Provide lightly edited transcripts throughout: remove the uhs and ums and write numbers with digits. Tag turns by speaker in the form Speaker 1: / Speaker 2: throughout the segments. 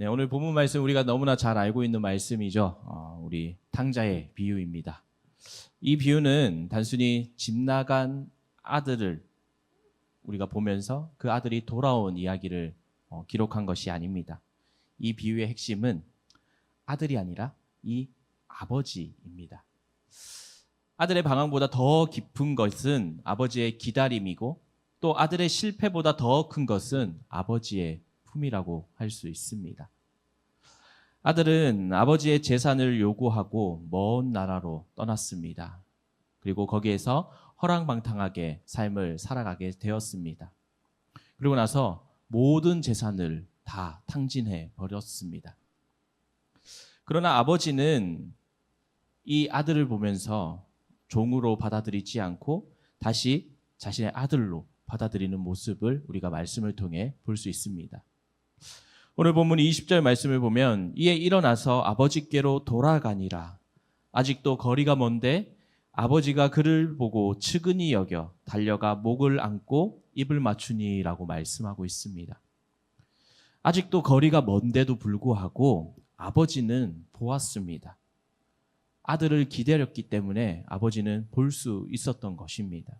Speaker 1: 네, 오늘 본문 말씀 우리가 너무나 잘 알고 있는 말씀이죠. 우리 탕자의 비유입니다. 이 비유는 단순히 집 나간 아들을 우리가 보면서 그 아들이 돌아온 이야기를 기록한 것이 아닙니다. 이 비유의 핵심은 아들이 아니라 이 아버지입니다. 아들의 방황보다 더 깊은 것은 아버지의 기다림이고, 또 아들의 실패보다 더 큰 것은 아버지의 품이라고 할 수 있습니다. 아들은 아버지의 재산을 요구하고 먼 나라로 떠났습니다. 그리고 거기에서 허랑방탕하게 삶을 살아가게 되었습니다. 그리고 나서 모든 재산을 다 탕진해 버렸습니다. 그러나 아버지는 이 아들을 보면서 종으로 받아들이지 않고 다시 자신의 아들로 받아들이는 모습을 우리가 말씀을 통해 볼 수 있습니다. 오늘 본문 20절 말씀을 보면 이에 일어나서 아버지께로 돌아가니라. 아직도 거리가 먼데 아버지가 그를 보고 측은히 여겨 달려가 목을 안고 입을 맞추니라고 말씀하고 있습니다. 아직도 거리가 먼데도 불구하고 아버지는 보았습니다. 아들을 기다렸기 때문에 아버지는 볼 수 있었던 것입니다.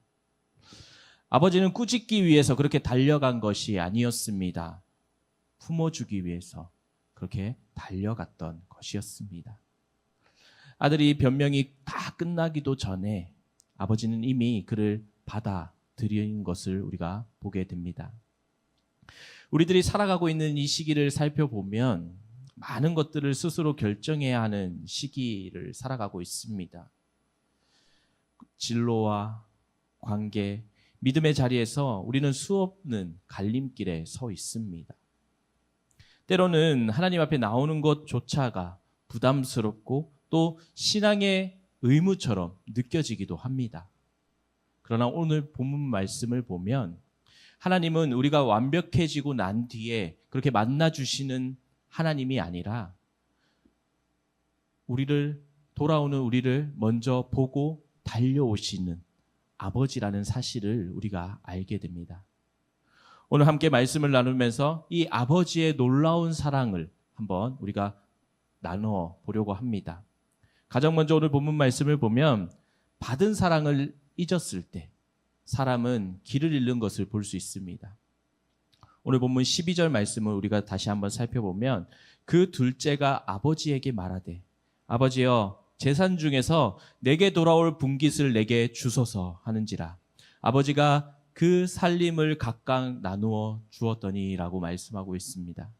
Speaker 1: 아버지는 꾸짖기 위해서 그렇게 달려간 것이 아니었습니다. 품어주기 위해서 그렇게 달려갔던 것이었습니다. 아들이 변명이 다 끝나기도 전에 아버지는 이미 그를 받아들인 것을 우리가 보게 됩니다. 우리들이 살아가고 있는 이 시기를 살펴보면 많은 것들을 스스로 결정해야 하는 시기를 살아가고 있습니다. 진로와 관계, 믿음의 자리에서 우리는 수없는 갈림길에 서 있습니다. 때로는 하나님 앞에 나오는 것조차가 부담스럽고 또 신앙의 의무처럼 느껴지기도 합니다. 그러나 오늘 본문 말씀을 보면 하나님은 우리가 완벽해지고 난 뒤에 그렇게 만나주시는 하나님이 아니라 돌아오는 우리를 먼저 보고 달려오시는 아버지라는 사실을 우리가 알게 됩니다. 오늘 함께 말씀을 나누면서 이 아버지의 놀라운 사랑을 한번 우리가 나눠 보려고 합니다. 가장 먼저 오늘 본문 말씀을 보면 받은 사랑을 잊었을 때 사람은 길을 잃는 것을 볼 수 있습니다. 오늘 본문 12절 말씀을 우리가 다시 한번 살펴보면 그 둘째가 아버지에게 말하되 아버지여 재산 중에서 내게 돌아올 분깃을 내게 주소서 하는지라. 아버지가 그 살림을 각각 나누어 주었더니라고 말씀하고 있습니다.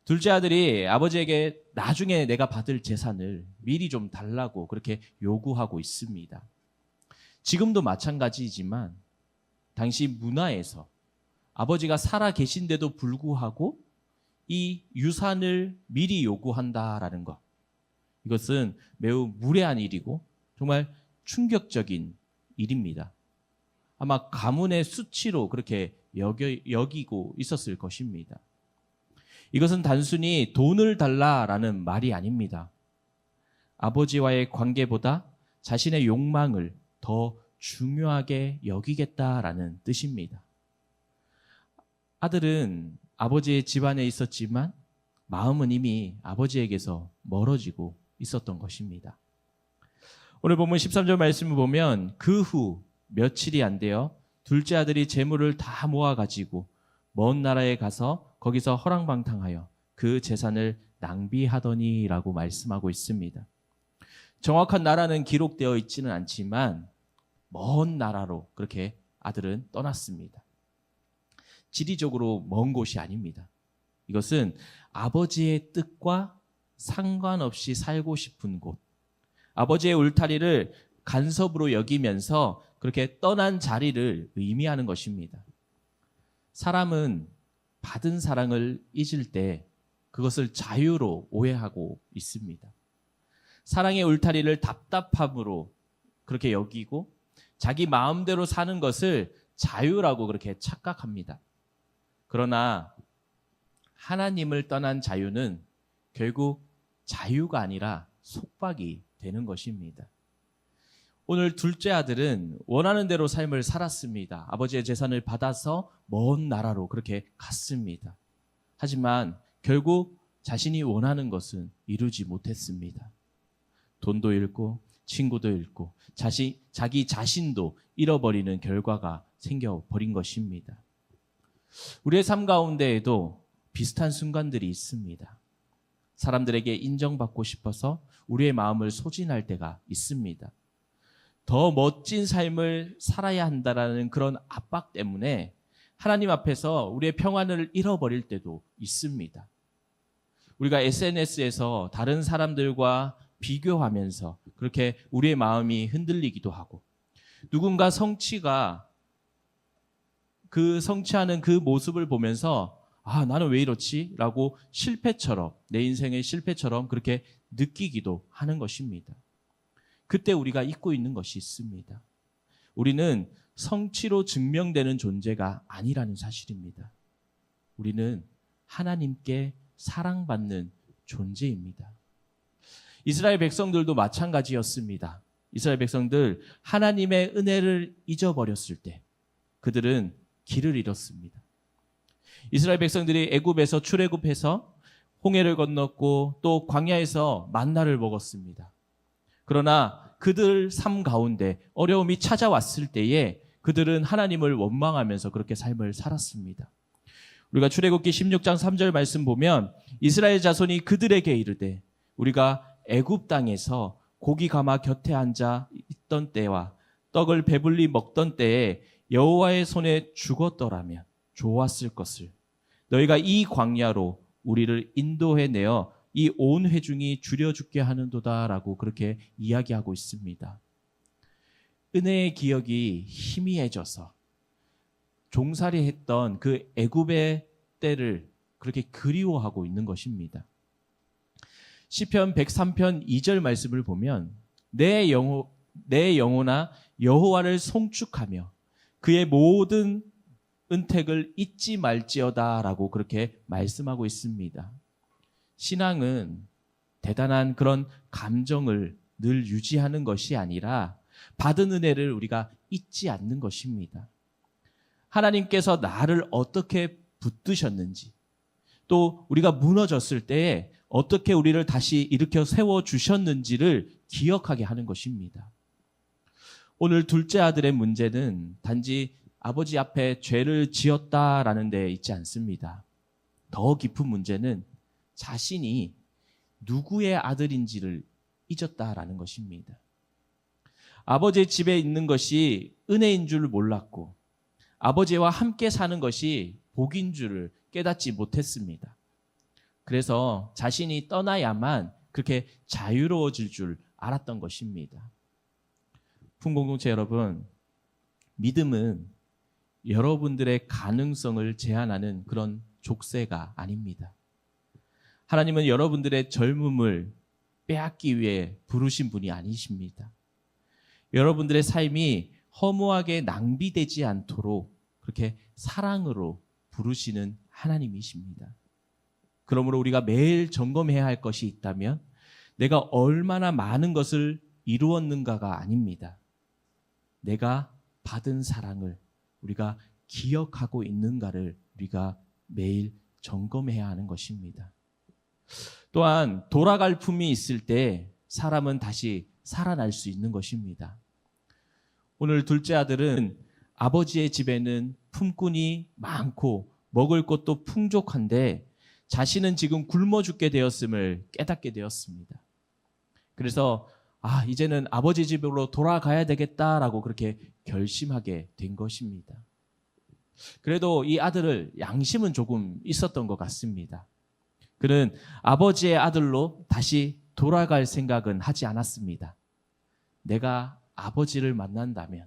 Speaker 1: 둘째 아들이 아버지에게 나중에 내가 받을 재산을 미리 좀 달라고 그렇게 요구하고 있습니다. 지금도 마찬가지이지만 당시 문화에서 아버지가 살아 계신데도 불구하고 이 유산을 미리 요구한다라는 것, 이것은 매우 무례한 일이고 정말 충격적인 일입니다. 아마 가문의 수치로 그렇게 여기고 있었을 것입니다. 이것은 단순히 돈을 달라라는 말이 아닙니다. 아버지와의 관계보다 자신의 욕망을 더 중요하게 여기겠다라는 뜻입니다. 아들은 아버지의 집안에 있었지만 마음은 이미 아버지에게서 멀어지고 있었던 것입니다. 오늘 본문 13절 말씀을 보면 그 후 며칠이 안 되어 둘째 아들이 재물을 다 모아가지고 먼 나라에 가서 거기서 허랑방탕하여 그 재산을 낭비하더니라고 말씀하고 있습니다. 정확한 나라는 기록되어 있지는 않지만 먼 나라로 그렇게 아들은 떠났습니다. 지리적으로 먼 곳이 아닙니다. 이것은 아버지의 뜻과 상관없이 살고 싶은 곳, 아버지의 울타리를 간섭으로 여기면서 그렇게 떠난 자리를 의미하는 것입니다. 사람은 받은 사랑을 잊을 때 그것을 자유로 오해하고 있습니다. 사랑의 울타리를 답답함으로 그렇게 여기고 자기 마음대로 사는 것을 자유라고 그렇게 착각합니다. 그러나 하나님을 떠난 자유는 결국 자유가 아니라 속박이 되는 것입니다. 오늘 둘째 아들은 원하는 대로 삶을 살았습니다. 아버지의 재산을 받아서 먼 나라로 그렇게 갔습니다. 하지만 결국 자신이 원하는 것은 이루지 못했습니다. 돈도 잃고 친구도 잃고 자기 자신도 잃어버리는 결과가 생겨버린 것입니다. 우리의 삶 가운데에도 비슷한 순간들이 있습니다. 사람들에게 인정받고 싶어서 우리의 마음을 소진할 때가 있습니다. 더 멋진 삶을 살아야 한다라는 그런 압박 때문에 하나님 앞에서 우리의 평안을 잃어버릴 때도 있습니다. 우리가 SNS에서 다른 사람들과 비교하면서 그렇게 우리의 마음이 흔들리기도 하고, 누군가 성취하는 그 모습을 보면서 나는 왜 이렇지? 라고 내 인생의 실패처럼 그렇게 느끼기도 하는 것입니다. 그때 우리가 잊고 있는 것이 있습니다. 우리는 성취로 증명되는 존재가 아니라는 사실입니다. 우리는 하나님께 사랑받는 존재입니다. 이스라엘 백성들도 마찬가지였습니다. 이스라엘 백성들 하나님의 은혜를 잊어버렸을 때 그들은 길을 잃었습니다. 이스라엘 백성들이 애굽에서 출애굽해서 홍해를 건넜고 또 광야에서 만나를 먹었습니다. 그러나 그들 삶 가운데 어려움이 찾아왔을 때에 그들은 하나님을 원망하면서 그렇게 삶을 살았습니다. 우리가 출애굽기 16장 3절 말씀 보면 이스라엘 자손이 그들에게 이르되 우리가 애굽 땅에서 고기 가마 곁에 앉아 있던 때와 떡을 배불리 먹던 때에 여호와의 손에 죽었더라면 좋았을 것을 너희가 이 광야로 우리를 인도해 내어 이 온 회중이 줄여 죽게 하는도다라고 그렇게 이야기하고 있습니다. 은혜의 기억이 희미해져서 종살이 했던 그 애굽의 때를 그렇게 그리워하고 있는 것입니다. 시편 103편 2절 말씀을 보면 내 영혼아 여호와를 송축하며 그의 모든 은택을 잊지 말지어다라고 그렇게 말씀하고 있습니다. 신앙은 대단한 그런 감정을 늘 유지하는 것이 아니라 받은 은혜를 우리가 잊지 않는 것입니다. 하나님께서 나를 어떻게 붙드셨는지, 또 우리가 무너졌을 때에 어떻게 우리를 다시 일으켜 세워주셨는지를 기억하게 하는 것입니다. 오늘 둘째 아들의 문제는 단지 아버지 앞에 죄를 지었다라는 데 있지 않습니다. 더 깊은 문제는 자신이 누구의 아들인지를 잊었다라는 것입니다. 아버지의 집에 있는 것이 은혜인 줄 몰랐고 아버지와 함께 사는 것이 복인 줄을 깨닫지 못했습니다. 그래서 자신이 떠나야만 그렇게 자유로워질 줄 알았던 것입니다. 풍공동체 여러분, 믿음은 여러분들의 가능성을 제한하는 그런 족쇄가 아닙니다. 하나님은 여러분들의 젊음을 빼앗기 위해 부르신 분이 아니십니다. 여러분들의 삶이 허무하게 낭비되지 않도록 그렇게 사랑으로 부르시는 하나님이십니다. 그러므로 우리가 매일 점검해야 할 것이 있다면 내가 얼마나 많은 것을 이루었는가가 아닙니다. 내가 받은 사랑을 우리가 기억하고 있는가를 우리가 매일 점검해야 하는 것입니다. 또한 돌아갈 품이 있을 때 사람은 다시 살아날 수 있는 것입니다. 오늘 둘째 아들은 아버지의 집에는 품꾼이 많고 먹을 것도 풍족한데 자신은 지금 굶어 죽게 되었음을 깨닫게 되었습니다. 그래서 이제는 아버지 집으로 돌아가야 되겠다라고 그렇게 결심하게 된 것입니다. 그래도 이 아들을 양심은 조금 있었던 것 같습니다. 그는 아버지의 아들로 다시 돌아갈 생각은 하지 않았습니다. 내가 아버지를 만난다면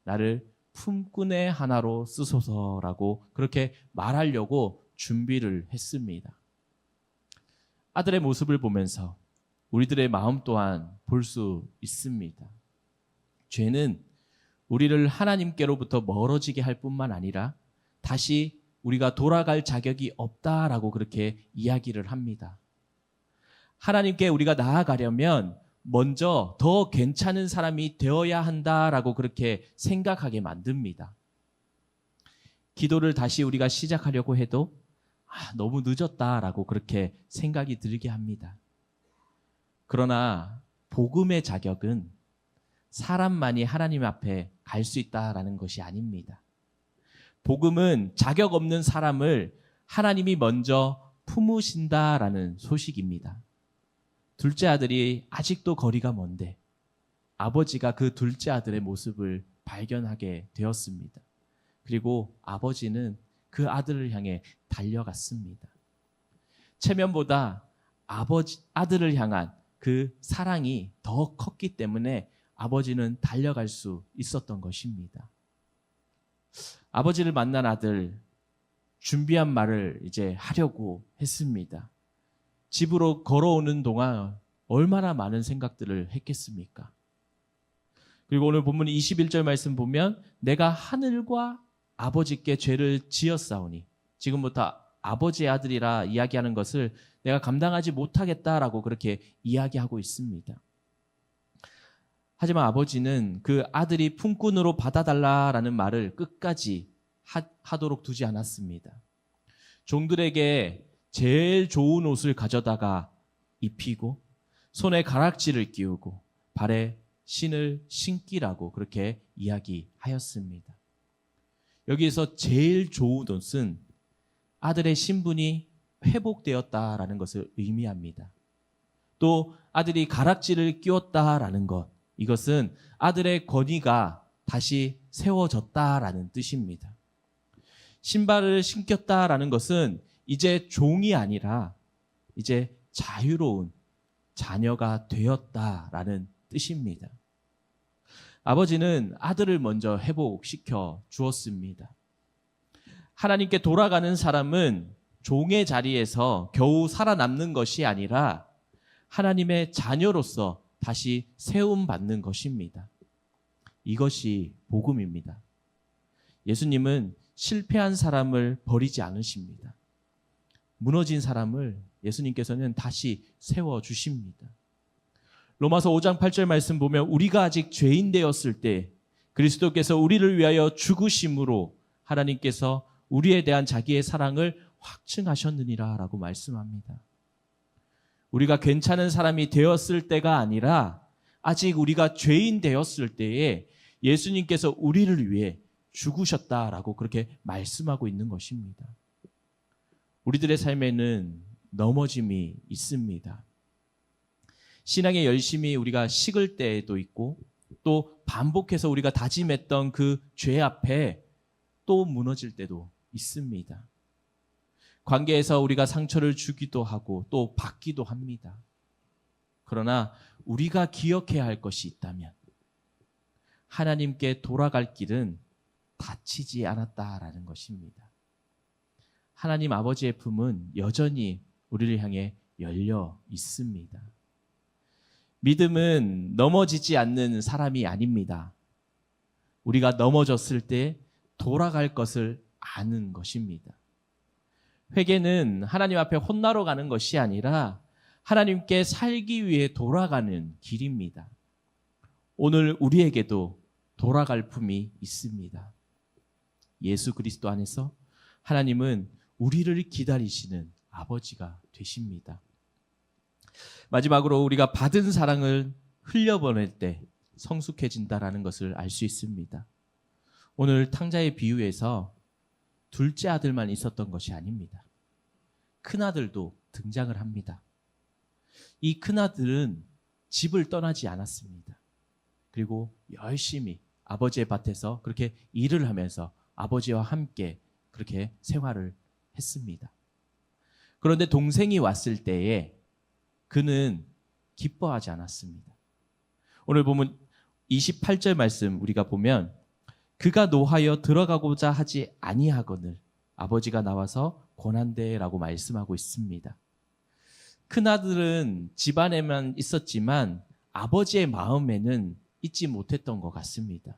Speaker 1: 나를 품꾼의 하나로 쓰소서라고 그렇게 말하려고 준비를 했습니다. 아들의 모습을 보면서 우리들의 마음 또한 볼 수 있습니다. 죄는 우리를 하나님께로부터 멀어지게 할 뿐만 아니라 다시 우리가 돌아갈 자격이 없다라고 그렇게 이야기를 합니다. 하나님께 우리가 나아가려면 먼저 더 괜찮은 사람이 되어야 한다라고 그렇게 생각하게 만듭니다. 기도를 다시 우리가 시작하려고 해도 너무 늦었다라고 그렇게 생각이 들게 합니다. 그러나 복음의 자격은 사람만이 하나님 앞에 갈 수 있다라는 것이 아닙니다. 복음은 자격 없는 사람을 하나님이 먼저 품으신다라는 소식입니다. 둘째 아들이 아직도 거리가 먼데 아버지가 그 둘째 아들의 모습을 발견하게 되었습니다. 그리고 아버지는 그 아들을 향해 달려갔습니다. 체면보다 아들을 향한 그 사랑이 더 컸기 때문에 아버지는 달려갈 수 있었던 것입니다. 아버지를 만난 아들, 준비한 말을 이제 하려고 했습니다. 집으로 걸어오는 동안 얼마나 많은 생각들을 했겠습니까? 그리고 오늘 본문 21절 말씀 보면 내가 하늘과 아버지께 죄를 지었사오니, 지금부터 아버지의 아들이라 이야기하는 것을 내가 감당하지 못하겠다라고 그렇게 이야기하고 있습니다. 하지만 아버지는 그 아들이 품꾼으로 받아달라라는 말을 끝까지 하도록 두지 않았습니다. 종들에게 제일 좋은 옷을 가져다가 입히고 손에 가락지를 끼우고 발에 신을 신기라고 그렇게 이야기하였습니다. 여기에서 제일 좋은 옷은 아들의 신분이 회복되었다라는 것을 의미합니다. 또 아들이 가락지를 끼웠다라는 것, 이것은 아들의 권위가 다시 세워졌다라는 뜻입니다. 신발을 신겼다라는 것은 이제 종이 아니라 이제 자유로운 자녀가 되었다라는 뜻입니다. 아버지는 아들을 먼저 회복시켜 주었습니다. 하나님께 돌아가는 사람은 종의 자리에서 겨우 살아남는 것이 아니라 하나님의 자녀로서 다시 세움받는 것입니다. 이것이 복음입니다. 예수님은 실패한 사람을 버리지 않으십니다. 무너진 사람을 예수님께서는 다시 세워주십니다. 로마서 5장 8절 말씀 보면 우리가 아직 죄인 되었을 때 그리스도께서 우리를 위하여 죽으심으로 하나님께서 우리에 대한 자기의 사랑을 확증하셨느니라 라고 말씀합니다. 우리가 괜찮은 사람이 되었을 때가 아니라 아직 우리가 죄인 되었을 때에 예수님께서 우리를 위해 죽으셨다라고 그렇게 말씀하고 있는 것입니다. 우리들의 삶에는 넘어짐이 있습니다. 신앙에 열심히 우리가 식을 때도 있고 또 반복해서 우리가 다짐했던 그 죄 앞에 또 무너질 때도 있습니다. 관계에서 우리가 상처를 주기도 하고 또 받기도 합니다. 그러나 우리가 기억해야 할 것이 있다면 하나님께 돌아갈 길은 닫히지 않았다라는 것입니다. 하나님 아버지의 품은 여전히 우리를 향해 열려 있습니다. 믿음은 넘어지지 않는 사람이 아닙니다. 우리가 넘어졌을 때 돌아갈 것을 아는 것입니다. 회개는 하나님 앞에 혼나러 가는 것이 아니라 하나님께 살기 위해 돌아가는 길입니다. 오늘 우리에게도 돌아갈 품이 있습니다. 예수 그리스도 안에서 하나님은 우리를 기다리시는 아버지가 되십니다. 마지막으로 우리가 받은 사랑을 흘려보낼 때 성숙해진다라는 것을 알 수 있습니다. 오늘 탕자의 비유에서 둘째 아들만 있었던 것이 아닙니다. 큰아들도 등장을 합니다. 이 큰아들은 집을 떠나지 않았습니다. 그리고 열심히 아버지의 밭에서 그렇게 일을 하면서 아버지와 함께 그렇게 생활을 했습니다. 그런데 동생이 왔을 때에 그는 기뻐하지 않았습니다. 오늘 보면 28절 말씀 우리가 보면 그가 노하여 들어가고자 하지 아니하거늘 아버지가 나와서 권한대라고 말씀하고 있습니다. 큰아들은 집안에만 있었지만 아버지의 마음에는 있지 못했던 것 같습니다.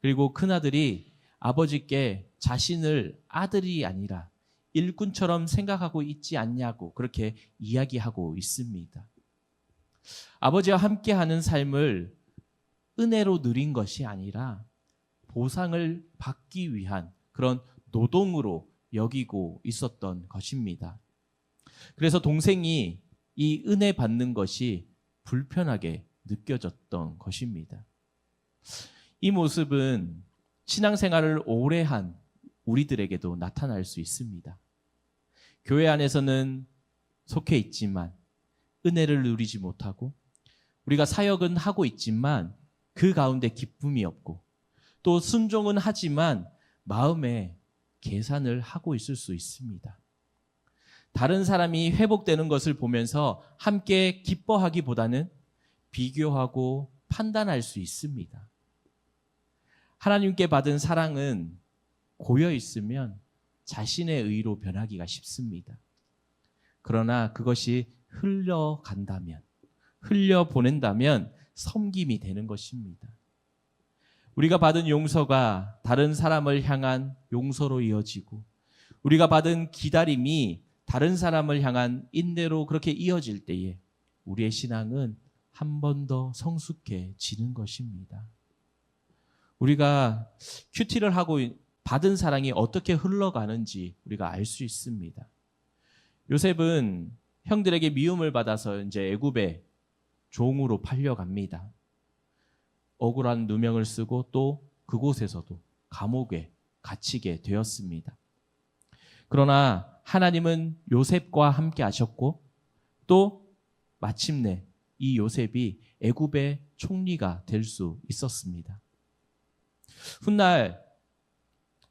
Speaker 1: 그리고 큰아들이 아버지께 자신을 아들이 아니라 일꾼처럼 생각하고 있지 않냐고 그렇게 이야기하고 있습니다. 아버지와 함께하는 삶을 은혜로 누린 것이 아니라 보상을 받기 위한 그런 노동으로 여기고 있었던 것입니다. 그래서 동생이 이 은혜 받는 것이 불편하게 느껴졌던 것입니다. 이 모습은 신앙생활을 오래 한 우리들에게도 나타날 수 있습니다. 교회 안에서는 속해 있지만 은혜를 누리지 못하고, 우리가 사역은 하고 있지만 그 가운데 기쁨이 없고, 또 순종은 하지만 마음에 계산을 하고 있을 수 있습니다. 다른 사람이 회복되는 것을 보면서 함께 기뻐하기보다는 비교하고 판단할 수 있습니다. 하나님께 받은 사랑은 고여 있으면 자신의 의로 변하기가 쉽습니다. 그러나 그것이 흘러간다면, 흘려보낸다면 섬김이 되는 것입니다. 우리가 받은 용서가 다른 사람을 향한 용서로 이어지고, 우리가 받은 기다림이 다른 사람을 향한 인내로 그렇게 이어질 때에 우리의 신앙은 한 번 더 성숙해지는 것입니다. 우리가 큐티를 하고 받은 사랑이 어떻게 흘러가는지 우리가 알 수 있습니다. 요셉은 형들에게 미움을 받아서 이제 애굽의 종으로 팔려갑니다. 억울한 누명을 쓰고 또 그곳에서도 감옥에 갇히게 되었습니다. 그러나 하나님은 요셉과 함께 하셨고, 또 마침내 이 요셉이 애굽의 총리가 될 수 있었습니다. 훗날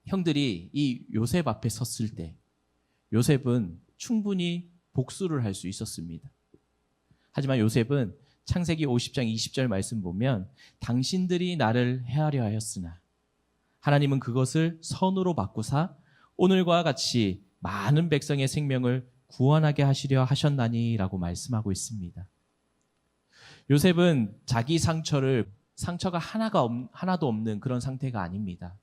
Speaker 1: 형들이 이 요셉 앞에 섰을 때 요셉은 충분히 복수를 할 수 있었습니다. 하지만 요셉은 창세기 50장 20절 말씀 보면 당신들이 나를 해하려 하였으나 하나님은 그것을 선으로 바꾸사 오늘과 같이 많은 백성의 생명을 구원하게 하시려 하셨나니 라고 말씀하고 있습니다. 요셉은 자기 상처가 하나도 없는 그런 상태가 아닙니다.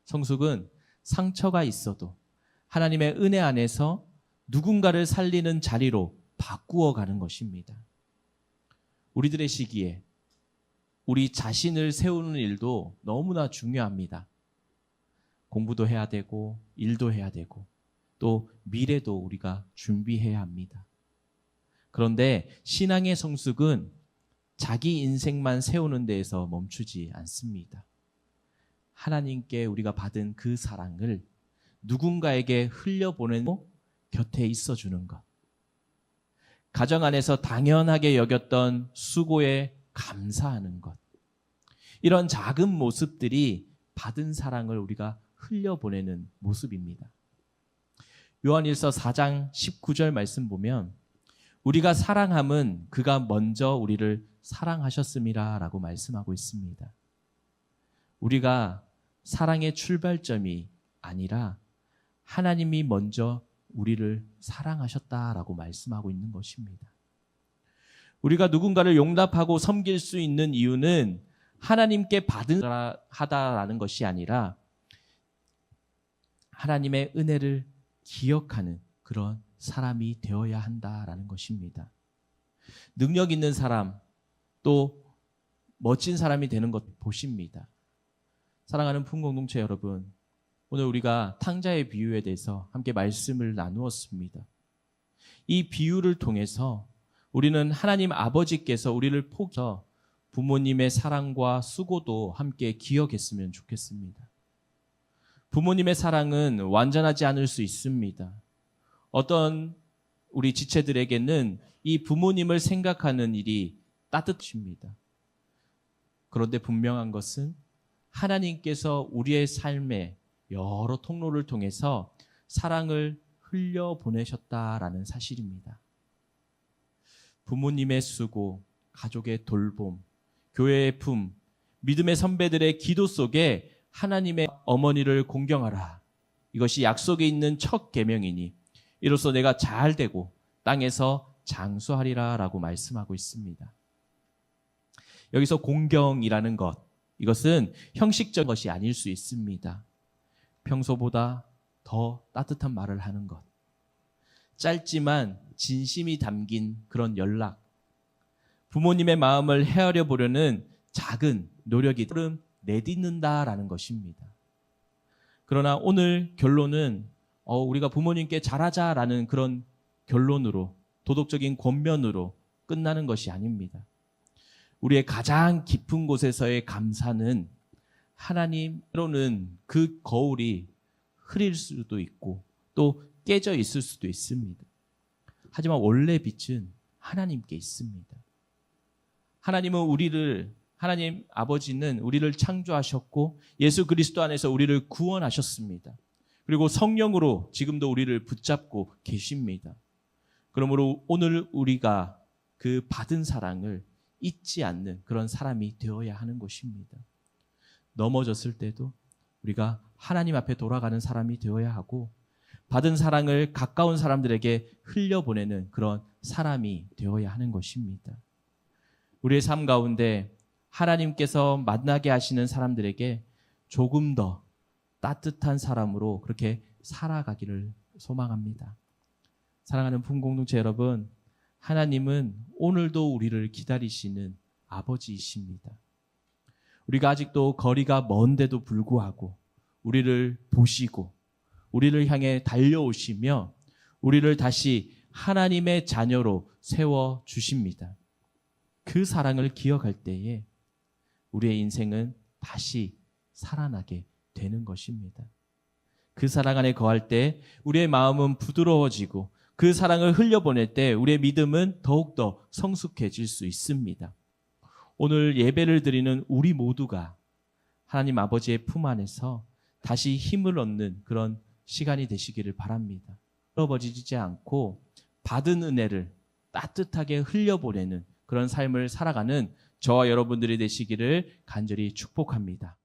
Speaker 1: 성숙은 상처가 있어도 하나님의 은혜 안에서 누군가를 살리는 자리로 바꾸어 가는 것입니다. 우리들의 시기에 우리 자신을 세우는 일도 너무나 중요합니다. 공부도 해야 되고 일도 해야 되고 또 미래도 우리가 준비해야 합니다. 그런데 신앙의 성숙은 자기 인생만 세우는 데에서 멈추지 않습니다. 하나님께 우리가 받은 그 사랑을 누군가에게 흘려보내고 곁에 있어주는 것, 가정 안에서 당연하게 여겼던 수고에 감사하는 것, 이런 작은 모습들이 받은 사랑을 우리가 흘려보내는 모습입니다. 요한일서 4장 19절 말씀 보면 우리가 사랑함은 그가 먼저 우리를 사랑하셨음이라 라고 말씀하고 있습니다. 우리가 사랑의 출발점이 아니라 하나님이 먼저 우리를 사랑하셨다라고 말씀하고 있는 것입니다. 우리가 누군가를 용납하고 섬길 수 있는 이유는 하나님께 받은 하다라는 것이 아니라 하나님의 은혜를 기억하는 그런 사람이 되어야 한다라는 것입니다. 능력 있는 사람, 또 멋진 사람이 되는 것 보십니다. 사랑하는 품공동체 여러분, 오늘 우리가 탕자의 비유에 대해서 함께 말씀을 나누었습니다. 이 비유를 통해서 우리는 하나님 아버지께서 우리를 포기해서 부모님의 사랑과 수고도 함께 기억했으면 좋겠습니다. 부모님의 사랑은 완전하지 않을 수 있습니다. 어떤 우리 지체들에게는 이 부모님을 생각하는 일이 따뜻합니다. 그런데 분명한 것은 하나님께서 우리의 삶에 여러 통로를 통해서 사랑을 흘려보내셨다라는 사실입니다. 부모님의 수고, 가족의 돌봄, 교회의 품, 믿음의 선배들의 기도 속에 하나님의 어머니를 공경하라. 이것이 약속에 있는 첫 계명이니 이로써 내가 잘 되고 땅에서 장수하리라 라고 말씀하고 있습니다. 여기서 공경이라는 것, 이것은 형식적인 것이 아닐 수 있습니다. 평소보다 더 따뜻한 말을 하는 것, 짧지만 진심이 담긴 그런 연락, 부모님의 마음을 헤아려 보려는 작은 노력이 내딛는다라는 것입니다. 그러나 오늘 결론은 우리가 부모님께 잘하자라는 그런 결론으로, 도덕적인 권면으로 끝나는 것이 아닙니다. 우리의 가장 깊은 곳에서의 감사는 하나님으로는 그 거울이 흐릴 수도 있고 또 깨져 있을 수도 있습니다. 하지만 원래 빛은 하나님께 있습니다. 하나님 아버지는 우리를 창조하셨고 예수 그리스도 안에서 우리를 구원하셨습니다. 그리고 성령으로 지금도 우리를 붙잡고 계십니다. 그러므로 오늘 우리가 그 받은 사랑을 잊지 않는 그런 사람이 되어야 하는 것입니다. 넘어졌을 때도 우리가 하나님 앞에 돌아가는 사람이 되어야 하고 받은 사랑을 가까운 사람들에게 흘려보내는 그런 사람이 되어야 하는 것입니다. 우리의 삶 가운데 하나님께서 만나게 하시는 사람들에게 조금 더 따뜻한 사람으로 그렇게 살아가기를 소망합니다. 사랑하는 품공동체 여러분, 하나님은 오늘도 우리를 기다리시는 아버지이십니다. 우리가 아직도 거리가 먼데도 불구하고 우리를 보시고 우리를 향해 달려오시며 우리를 다시 하나님의 자녀로 세워주십니다. 그 사랑을 기억할 때에 우리의 인생은 다시 살아나게 되는 것입니다. 그 사랑 안에 거할 때 우리의 마음은 부드러워지고 그 사랑을 흘려보낼 때 우리의 믿음은 더욱더 성숙해질 수 있습니다. 오늘 예배를 드리는 우리 모두가 하나님 아버지의 품 안에서 다시 힘을 얻는 그런 시간이 되시기를 바랍니다. 떨어지지 않고 받은 은혜를 따뜻하게 흘려보내는 그런 삶을 살아가는 저와 여러분들이 되시기를 간절히 축복합니다.